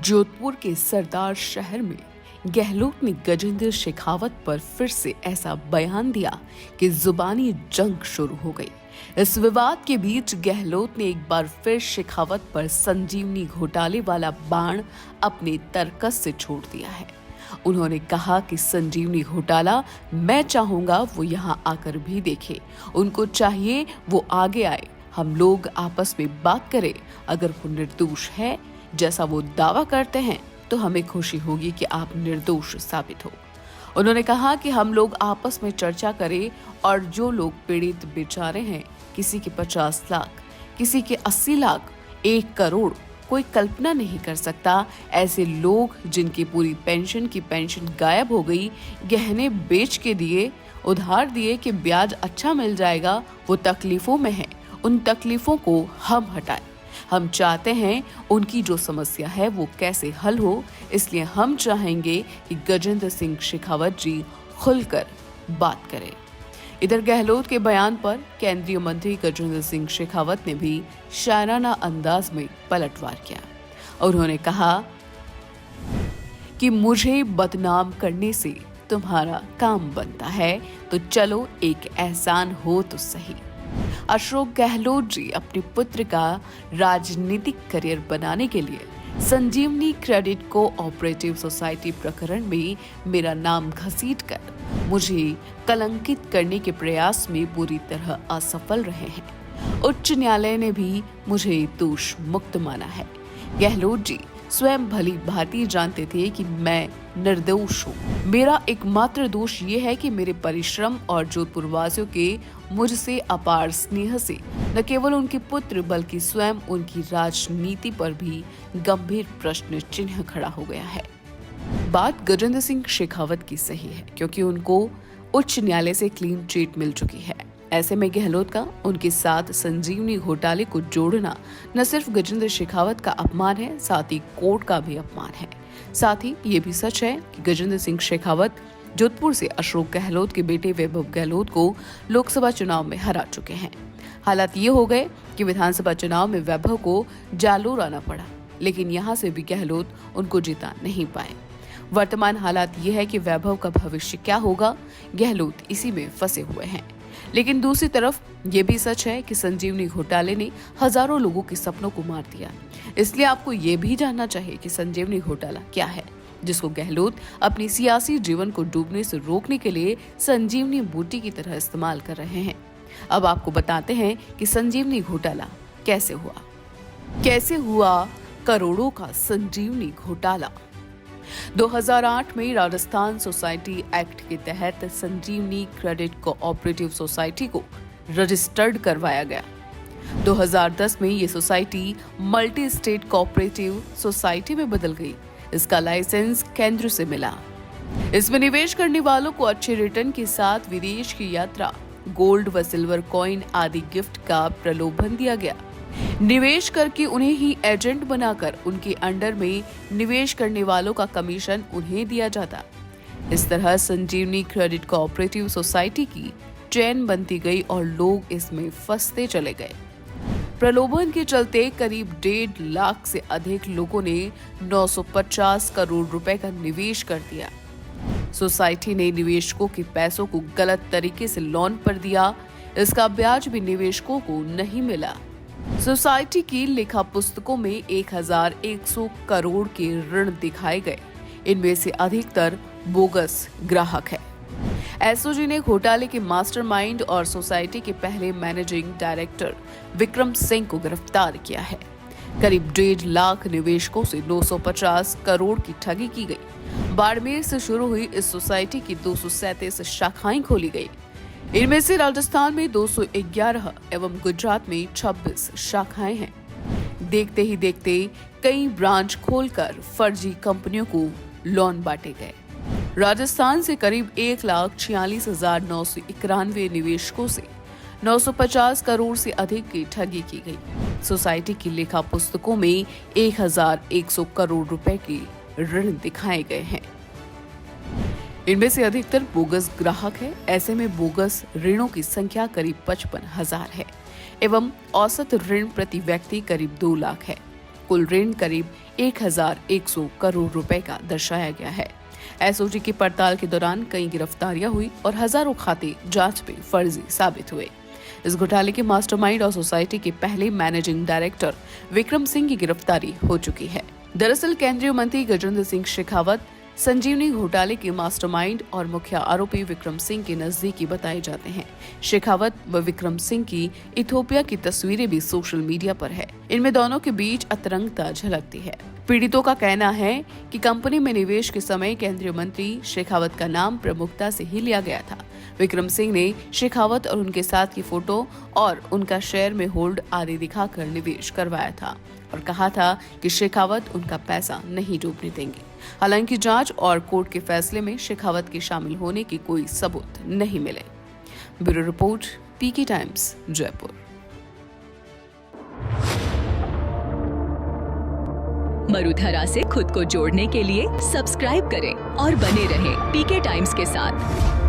जोधपुर के सरदार शहर में गहलोत ने गजेंद्र शेखावत पर फिर से ऐसा बयान दिया कि जुबानी जंग शुरू हो गई। इस विवाद के बीच गहलोत ने एक बार फिर शेखावत पर संजीवनी घोटाले वाला बाण अपने तरकस से छोड़ दिया है। उन्होंने कहा कि संजीवनी घोटाला मैं चाहूंगा वो यहाँ आकर भी देखे, उनको चाहिए वो आगे आए, हम लोग आपस में बात करें। अगर वो निर्दोष है जैसा वो दावा करते हैं तो हमें खुशी होगी कि आप निर्दोष साबित हो। उन्होंने कहा कि हम लोग आपस में चर्चा करें और जो लोग पीड़ित बेचारे हैं, किसी के 50 लाख, किसी के 80 लाख, 1 करोड़, कोई कल्पना नहीं कर सकता। ऐसे लोग जिनकी पूरी पेंशन की पेंशन गायब हो गई, गहने बेच के दिए, उधार दिए कि ब्याज अच्छा मिल जाएगा, वो तकलीफों में है। उन तकलीफों को हम हटाएं। हम चाहते हैं उनकी जो समस्या है वो कैसे हल हो, इसलिए हम चाहेंगे कि गजेंद्र सिंह शेखावत जी खुलकर बात करें। इधर गहलोत के बयान पर केंद्रीय मंत्री गजेंद्र सिंह शेखावत ने भी शायराना अंदाज में पलटवार किया। उन्होंने कहा कि मुझे बदनाम करने से तुम्हारा काम बनता है, तो चलो एक एहसान हो तो सही। अशोक गहलोत जी अपने पुत्र का राजनीतिक करियर बनाने के लिए संजीवनी क्रेडिट कोऑपरेटिव सोसाइटी प्रकरण में मेरा नाम घसीटकर मुझे कलंकित करने के प्रयास में बुरी तरह असफल रहे हैं। उच्च न्यायालय ने भी मुझे दोष मुक्त माना है। गहलोत जी स्वयं भली भांति जानते थे कि मैं निर्दोष हूँ। मेरा एकमात्र दोष ये है कि मेरे परिश्रम और जोधपुर वासियों के मुझसे अपार स्नेह से न केवल उनके पुत्र बल्कि स्वयं उनकी राजनीति पर भी गंभीर प्रश्न चिन्ह खड़ा हो गया है। बात गजेंद्र सिंह शेखावत की सही है क्योंकि उनको उच्च न्यायालय से क्लीन चिट मिल चुकी है। ऐसे में गहलोत का उनके साथ संजीवनी घोटाले को जोड़ना न सिर्फ गजेंद्र शेखावत का अपमान है, साथ ही कोर्ट का भी अपमान है। साथ ही ये भी सच है कि गजेंद्र सिंह शेखावत जोधपुर से अशोक गहलोत के बेटे वैभव गहलोत को लोकसभा चुनाव में हरा चुके हैं। हालात ये हो गए कि विधानसभा चुनाव में वैभव को जालोर आना पड़ा, लेकिन यहाँ से भी गहलोत उनको जिता नहीं पाए। वर्तमान हालात ये है कि वैभव का भविष्य क्या होगा, गहलोत इसी में फंसे हुए हैं। लेकिन दूसरी तरफ ये भी सच है कि संजीवनी घोटाले ने हजारों लोगों के सपनों को मार दिया। इसलिए आपको ये भी जानना चाहिए कि संजीवनी घोटाला क्या है, जिसको गहलोत अपनी सियासी जीवन को डूबने से रोकने के लिए संजीवनी बूटी की तरह इस्तेमाल कर रहे हैं। अब आपको बताते हैं कि संजीवनी घोटाला कैसे हुआ करोड़ों का संजीवनी घोटाला। 2008 में राजस्थान सोसाइटी एक्ट के तहत संजीवनी क्रेडिट कोऑपरेटिव सोसाइटी को रजिस्टर्ड करवाया गया। 2010 में ये society multi state cooperative society में बदल गई। इसका लाइसेंस केंद्र से मिला। इसमें निवेश करने वालों को अच्छे रिटर्न के साथ विदेश की यात्रा, गोल्ड व सिल्वर कॉइन आदि गिफ्ट का प्रलोभन दिया गया। निवेश करके उन्हें ही एजेंट बनाकर उनके अंडर में निवेश करने वालों का कमीशन उन्हें दिया जाता। इस तरह संजीवनी क्रेडिट कोऑपरेटिव सोसाइटी की चेन बनती गई और लोग इसमें फंसते चले गए। प्रलोभन के चलते करीब 1.5 लाख से अधिक लोगों ने 950 करोड़ रुपए का निवेश कर दिया। सोसाइटी ने निवेशकों के पैसों को गलत तरीके से लोन पर दिया। इसका ब्याज भी निवेशकों को नहीं मिला। सोसाइटी की लेखा पुस्तकों में 1100 करोड़ के ऋण दिखाए गए। इनमें से अधिकतर बोगस ग्राहक है। एसओजी ने घोटाले के मास्टरमाइंड और सोसाइटी के पहले मैनेजिंग डायरेक्टर विक्रम सिंह को गिरफ्तार किया है। करीब 1.5 लाख निवेशकों से 950 करोड़ की ठगी की गई। बाड़मेर से शुरू हुई इस सोसाइटी की 237 शाखाएं खोली गई। इनमें से राजस्थान में 211 एवं गुजरात में 26 शाखाएं हैं। देखते ही देखते कई ब्रांच खोलकर फर्जी कंपनियों को लोन बांटे गए। राजस्थान से करीब 1,46,991 निवेशकों से 950 करोड़ से अधिक की ठगी की गई। सोसाइटी की लेखा पुस्तकों में 1,100 करोड़ रुपए के ऋण दिखाए गए हैं। इनमें से अधिकतर बोगस ग्राहक है। ऐसे में बोगस ऋणों की संख्या करीब 55,000 है एवं औसत ऋण प्रति व्यक्ति करीब 2 लाख है। कुल ऋण करीब 1100 करोड़ रुपए का दर्शाया गया है। एसओजी की पड़ताल के दौरान कई गिरफ्तारियां हुई और हजारों खाते जांच में फर्जी साबित हुए। इस घोटाले के मास्टरमाइंड और सोसाइटी के पहले मैनेजिंग डायरेक्टर विक्रम सिंह की गिरफ्तारी हो चुकी है। दरअसल केंद्रीय मंत्री गजेंद्र सिंह शेखावत संजीवनी घोटाले के मास्टरमाइंड और मुख्य आरोपी विक्रम सिंह के नजदीकी बताए जाते हैं। शेखावत व विक्रम सिंह की इथोपिया की तस्वीरें भी सोशल मीडिया पर है। इनमें दोनों के बीच अतरंगता झलकती है। पीड़ितों का कहना है कि कंपनी में निवेश के समय केंद्रीय मंत्री शेखावत का नाम प्रमुखता से ही लिया गया था। विक्रम सिंह ने शेखावत और उनके साथ की फोटो और उनका शेयर में होल्ड आदि दिखाकर निवेश करवाया था और कहा था कि शेखावत उनका पैसा नहीं डूबने देंगे। हालांकि जांच और कोर्ट के फैसले में शेखावत के शामिल होने की कोई सबूत नहीं मिले। ब्यूरो रिपोर्ट, पीके टाइम्स, जयपुर। मरुधरा से खुद को जोड़ने के लिए सब्सक्राइब करें और बने रहें पीके टाइम्स के साथ।